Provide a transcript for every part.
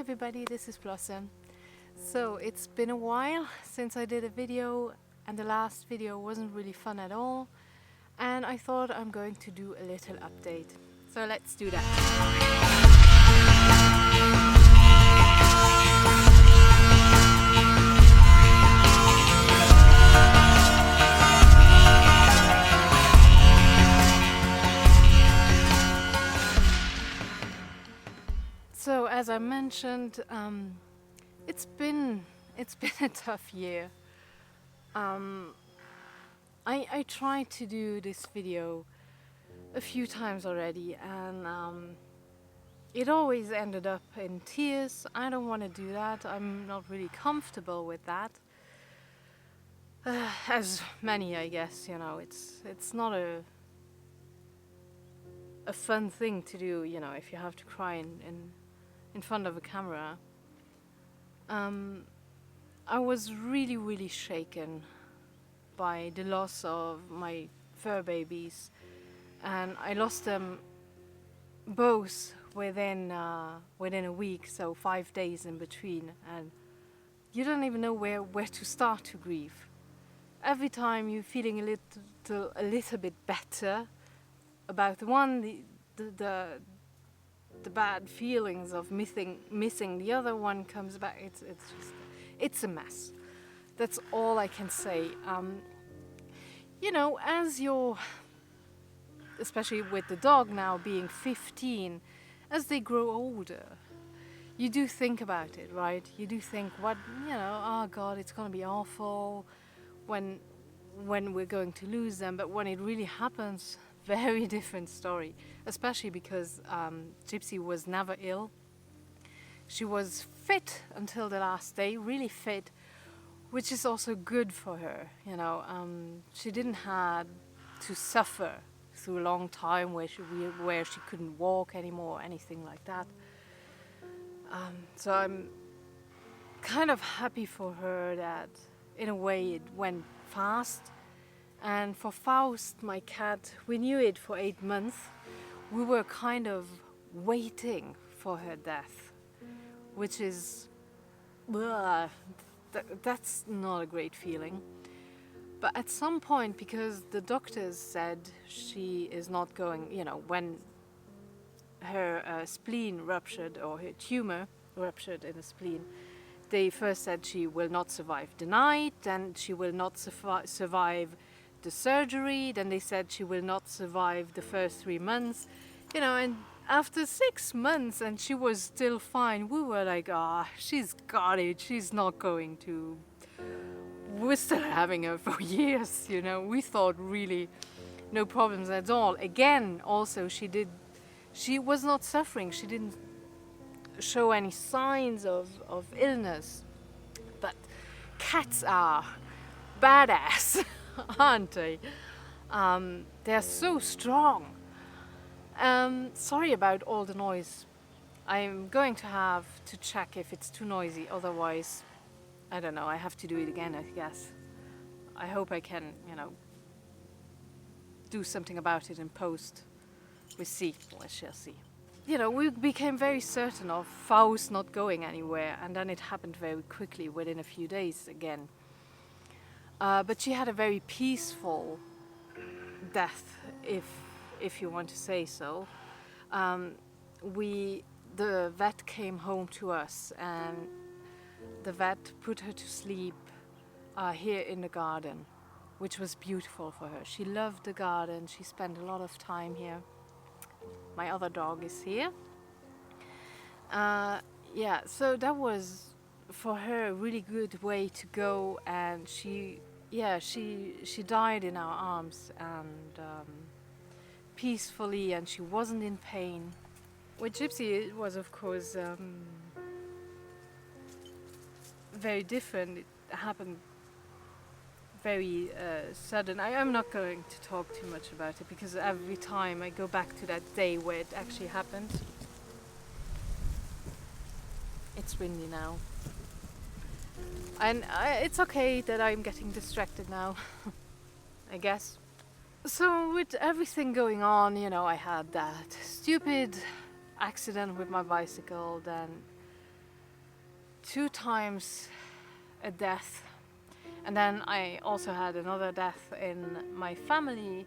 everybody, this is Blossom. So it's been a while since I did a video, and the last video wasn't really fun at all, and I thought I'm going to do a little update. So let's do that. So as I mentioned, it's been a tough year. I tried to do this video a few times already, and it always ended up in tears. I don't want to do that. I'm not really comfortable with that. As many, I guess, you know, it's not a fun thing to do, you know, if you have to cry in front of a camera. I was really shaken by the loss of my fur babies, and I lost them both within a week, so 5 days in between, and you don't even know where to start to grieve. Every time you're feeling a little bit better about the one, the bad feelings of missing the other one comes back. It's a mess. That's all I can say. You know, as you're, especially with the dog now being 15, as they grow older, you do think about it, right? You do think, what, you know, oh God, it's gonna be awful when we're going to lose them. But when it really happens, very different story, especially because Gypsy was never ill. She was fit until the last day, really fit, which is also good for her, you know. She didn't have to suffer through a long time where she couldn't walk anymore, anything like that. So I'm kind of happy for her that in a way it went fast. And for Faust, my cat, we knew it for 8 months. We were kind of waiting for her death, which is, that's not a great feeling. But at some point, because the doctors said she is not going, you know, when her spleen ruptured, or her tumor ruptured in the spleen, they first said she will not survive the night, then she will not survive the surgery, then they said she will not survive the first 3 months, you know. And after 6 months and she was still fine, we were like, she's got it, she's not going to, we're still having her for years, you know. We thought really no problems at all. Again, also she was not suffering, she didn't show any signs of illness. But cats are badass, aren't they? They're so strong. Sorry about all the noise. I'm going to have to check if it's too noisy, otherwise, I don't know, I have to do it again, I guess. I hope I can, you know, do something about it in post. We shall see. You know, we became very certain of Faust not going anywhere, and then it happened very quickly, within a few days again. But she had a very peaceful death, if you want to say so. The vet came home to us, and the vet put her to sleep here in the garden, which was beautiful for her. She loved the garden, she spent a lot of time here. My other dog is here. Yeah, so that was for her a really good way to go, and she died in our arms, and peacefully, and she wasn't in pain. With Gypsy, it was of course very different. It happened very sudden. I'm not going to talk too much about it, because every time I go back to that day where it actually happened. It's windy now. And it's okay that I'm getting distracted now, I guess. So with everything going on, you know, I had that stupid accident with my bicycle, then 2 times a death, and then I also had another death in my family.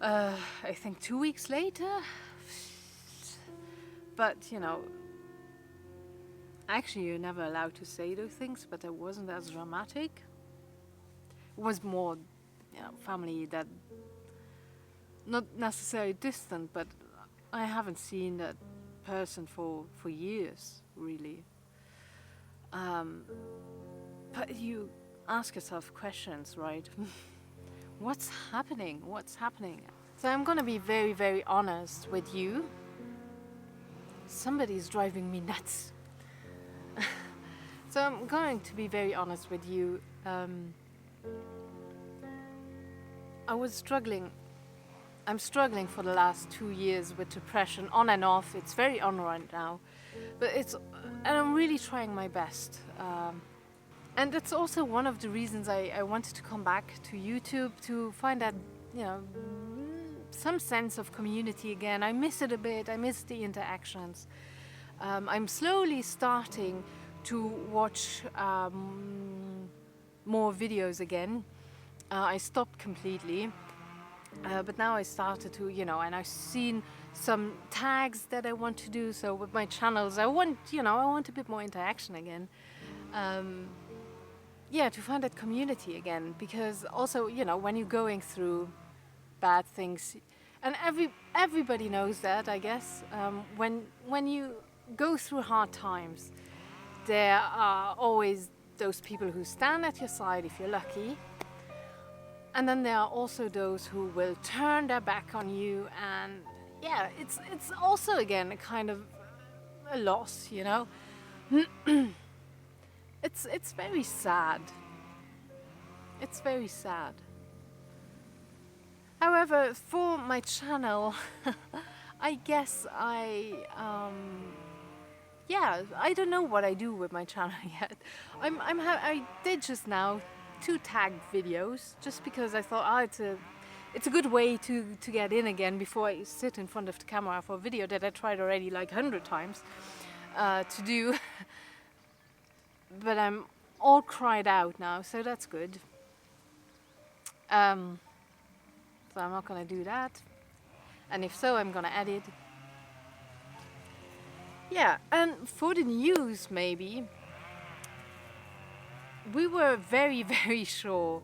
I think 2 weeks later. But you know, actually you're never allowed to say those things, but it wasn't as dramatic. It was more, you know, family that not necessarily distant, but I haven't seen that person for years, really. But you ask yourself questions, right? What's happening? What's happening? So I'm gonna be very, very honest with you. Somebody's driving me nuts. So I'm going to be very honest with you. I'm struggling for the last 2 years with depression, on and off. It's very on right now, and I'm really trying my best. And that's also one of the reasons I wanted to come back to YouTube, to find that, you know, some sense of community again. I miss it a bit. I miss the interactions. I'm slowly starting to watch more videos again. I stopped completely, but now I started to, you know, and I've seen some tags that I want to do. So with my channels, I want a bit more interaction again. Yeah, to find that community again, because also, you know, when you're going through bad things, and everybody knows that, I guess, when you go through hard times, there are always those people who stand at your side if you're lucky, and then there are also those who will turn their back on you, and yeah, it's also again a kind of a loss, you know. It's very sad. It's very sad. However, for my channel, I guess I don't know what I do with my channel yet. I did just now 2 tagged videos, just because I thought, it's a good way to get in again before I sit in front of the camera for a video that I tried already like 100 times to do. But I'm all cried out now, so that's good. So I'm not gonna do that. And if so, I'm gonna edit. Yeah, and for the news, maybe, we were very, very sure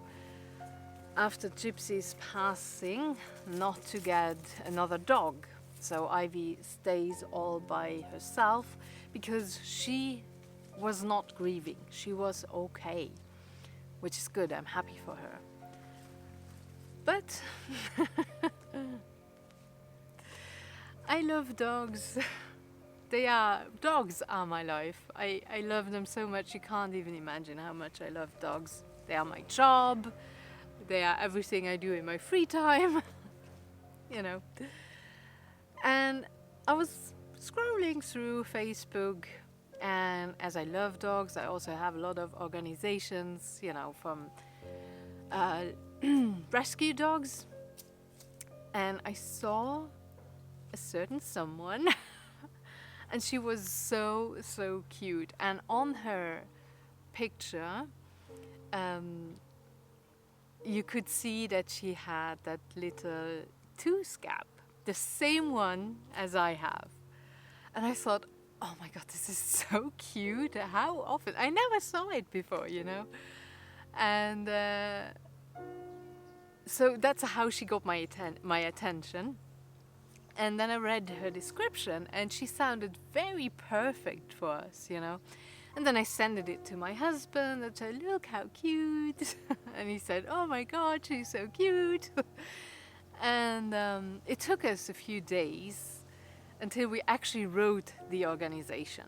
after Gypsy's passing not to get another dog. So Ivy stays all by herself because she was not grieving. She was okay, which is good. I'm happy for her. But I love dogs. Dogs are my life. I love them so much. You can't even imagine how much I love dogs. They are my job. They are everything I do in my free time. You know. And I was scrolling through Facebook, and as I love dogs, I also have a lot of organizations, you know, from rescue dogs. And I saw a certain someone and she was so, so cute. And on her picture, you could see that she had that little tooth gap, the same one as I have. And I thought, oh my God, this is so cute. How often? I never saw it before, you know. And so that's how she got my attention. And then I read her description, and she sounded very perfect for us, you know. And then I sent it to my husband and said, look how cute. And he said, oh my God, she's so cute. And it took us a few days until we actually wrote the organization.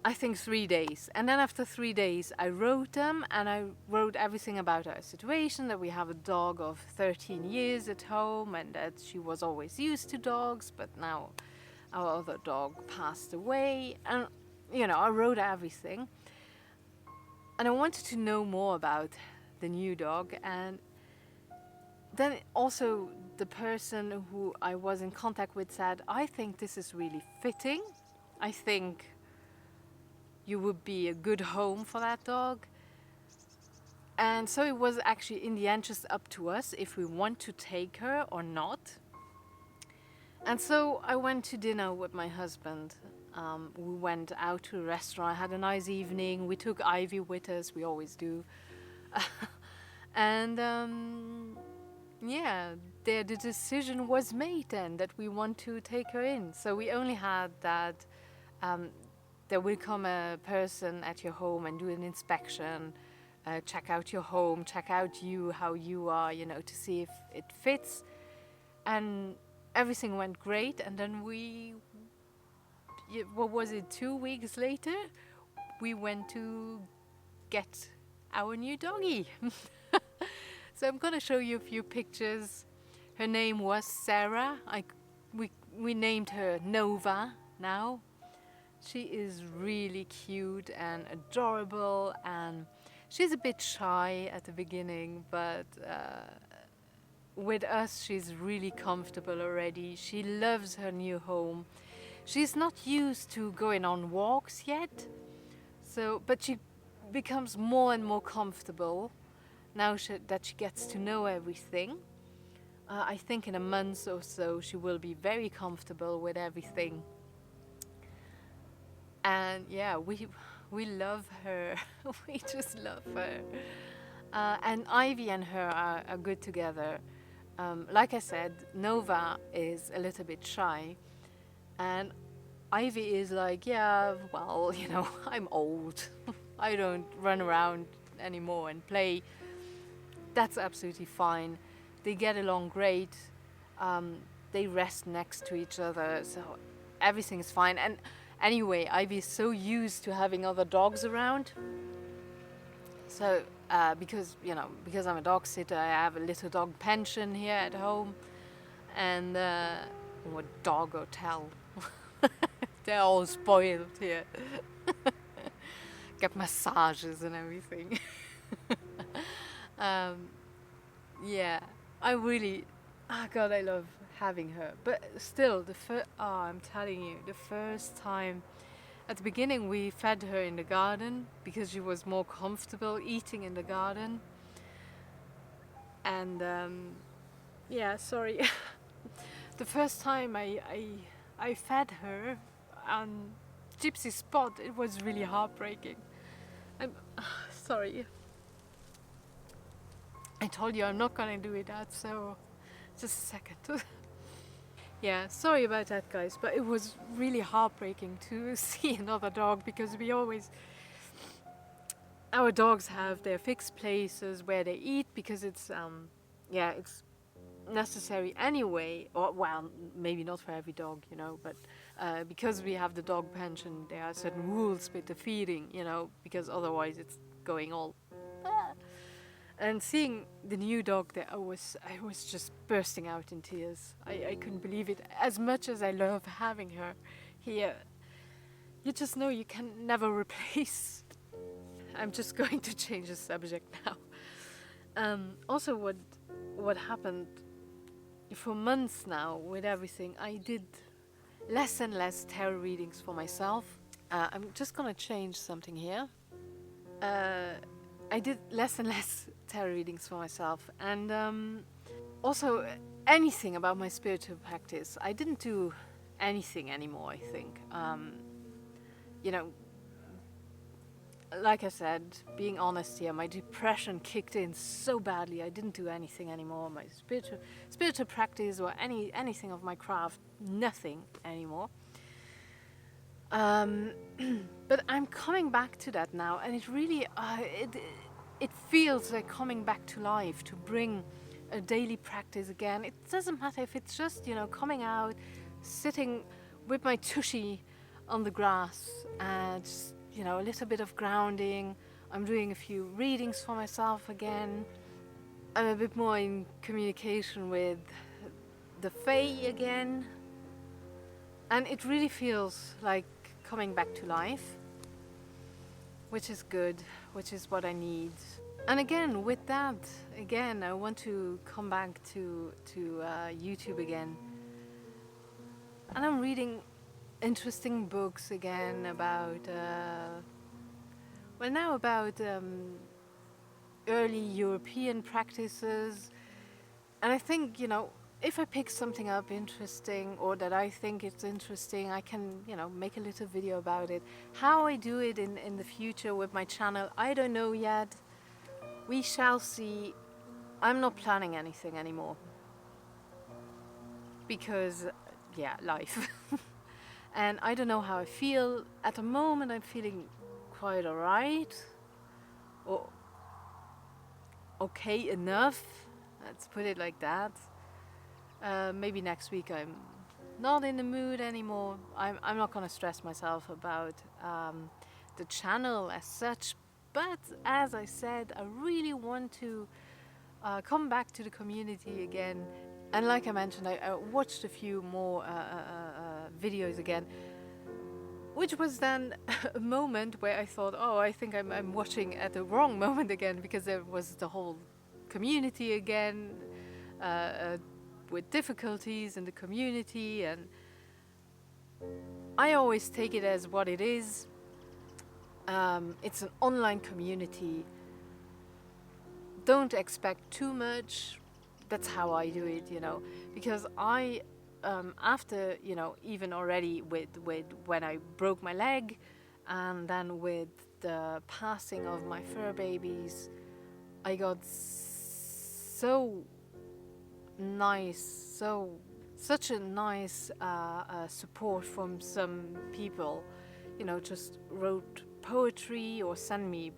I think 3 days. And then after 3 days, I wrote them, and I wrote everything about our situation, that we have a dog of 13 years at home, and that she was always used to dogs, but now our other dog passed away. And, you know, I wrote everything. And I wanted to know more about the new dog. And then also the person who I was in contact with said, I think this is really fitting. I think you would be a good home for that dog. And so it was actually in the end just up to us if we want to take her or not. And so I went to dinner with my husband. We went out to a restaurant, had a nice evening. We took Ivy with us, we always do. And yeah, the decision was made then that we want to take her in. So we only had that there will come a person at your home and do an inspection, check out your home, check out you, how you are, you know, to see if it fits. And everything went great. And then what was it, 2 weeks later, we went to get our new doggy. So I'm gonna show you a few pictures. Her name was Sarah. We named her Nova now. She is really cute and adorable, and she's a bit shy at the beginning, but with us she's really comfortable already. She loves her new home. She's not used to going on walks yet, but she becomes more and more comfortable now that she gets to know everything. I think in a month or so she will be very comfortable with everything. And yeah, we love her. We just love her. And Ivy and her are good together. Like I said, Nova is a little bit shy, and Ivy is like, yeah, well, you know, I'm old. I don't run around anymore and play. That's absolutely fine. They get along great. They rest next to each other, so everything is fine. And anyway, Ivy is so used to having other dogs around. So because I'm a dog sitter, I have a little dog pension here at home, and or dog hotel. They're all spoiled here. Get massages and everything. Yeah, I really, God, I love having her. But still, I'm telling you, the first time, at the beginning we fed her in the garden because she was more comfortable eating in the garden. And yeah, sorry. The first time I fed her on Gypsy Spot, it was really heartbreaking. I'm sorry. I told you I'm not gonna do that, so just a second. Yeah, sorry about that, guys, but it was really heartbreaking to see another dog because our dogs have their fixed places where they eat because it's necessary anyway, or well, maybe not for every dog, you know, but because we have the dog pension, there are certain rules with the feeding, you know, because otherwise it's going all. And seeing the new dog there, I was just bursting out in tears. I couldn't believe it. As much as I love having her here, you just know you can never replace. I'm just going to change the subject now. Also, what happened for months now with everything, I did less and less tarot readings for myself. I'm just gonna change something here. I did less and less tarot readings for myself, and also anything about my spiritual practice. I didn't do anything anymore, I think. You know, like I said, being honest here, my depression kicked in so badly. I didn't do anything anymore. My spiritual practice or anything of my craft, nothing anymore. But I'm coming back to that now, and it really it feels like coming back to life, to bring a daily practice again. It doesn't matter if it's just, you know, coming out, sitting with my tushy on the grass, and just, you know, a little bit of grounding. I'm doing a few readings for myself again. I'm a bit more in communication with the Fae again, and it really feels like coming back to life, which is good, which is what I need. And again, with that, I want to come back to YouTube again. And I'm reading interesting books again about, well, now about early European practices. And I think, you know, if I pick something up interesting or that I think it's interesting, I can, you know, make a little video about it. How I do it in the future with my channel, I don't know yet. We shall see. I'm not planning anything anymore. Because, yeah, life. And I don't know how I feel. At the moment, I'm feeling quite alright. Or okay enough. Let's put it like that. Maybe next week I'm not in the mood anymore. I'm not going to stress myself about the channel as such. But as I said, I really want to come back to the community again. And like I mentioned, I watched a few more videos again, which was then a moment where I thought, oh, I think I'm watching at the wrong moment again, because there was the whole community again with difficulties in the community, and I always take it as what it is. It's an online community. Don't expect too much. That's how I do it, you know, because I, after, you know, even already with when I broke my leg, and then with the passing of my fur babies, I got so nice, such a nice support from some people, you know, just wrote poetry or sent me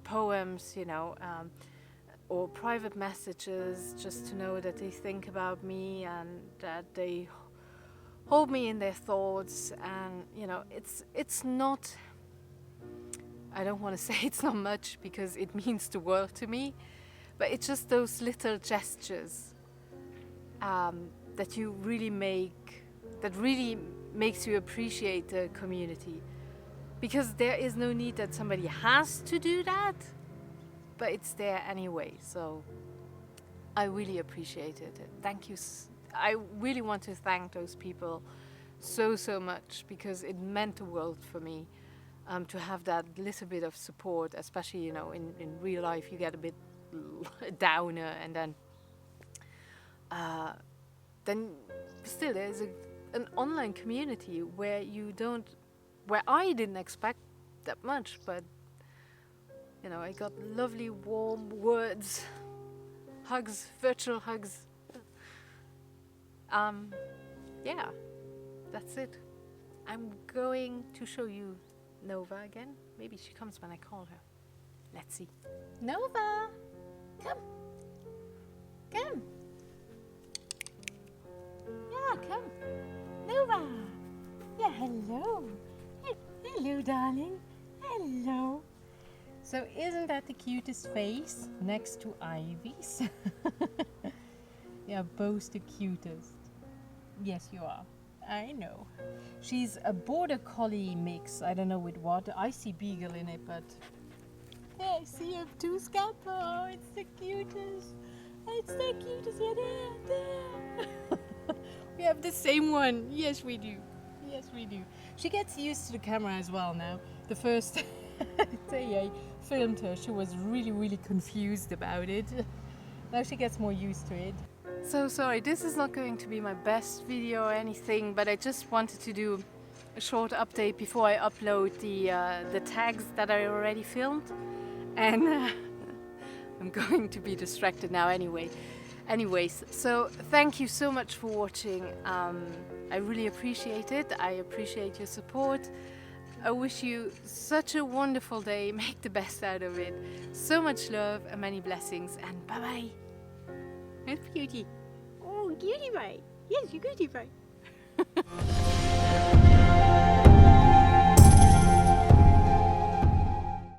poems, you know, or private messages, just to know that they think about me and that they hold me in their thoughts. And you know, it's not, I don't want to say it's not much, because it means the world to me, but it's just those little gestures that you really make, that really makes you appreciate the community, because there is no need that somebody has to do that, but it's there anyway. So I really appreciate it. Thank you. I really want to thank those people so much, because it meant the world for me to have that little bit of support, especially, you know, in real life you get a bit downer, and then still there's an online community where I didn't expect that much, but you know, I got lovely warm words, hugs, virtual hugs. Yeah, that's it. I'm going to show you Nova again. Maybe she comes when I call her. Let's see. Nova, come. Come. Yeah, come. Nova. Yeah, hello. Hello, darling. Hello. So isn't that the cutest face next to Ivy's? Yeah, both the cutest. Yes, you are. I know. She's a border collie mix. I don't know with what. I see beagle in it, but yeah, I see a two scalp. Oh, it's the cutest. It's the cutest. Yeah, there. We have the same one. Yes, we do. Yes, we do. She gets used to the camera as well now. The first day I filmed her, she was really confused about it. Now she gets more used to it. So sorry, this is not going to be my best video or anything, but I just wanted to do a short update before I upload the tags that I already filmed. And I'm going to be distracted now anyway. Anyways, so thank you so much for watching. I really appreciate it. I appreciate your support. I wish you such a wonderful day. Make the best out of it. So much love and many blessings, and bye-bye. It's cutie. Oh, cutie pie. Yes, you cutie pie.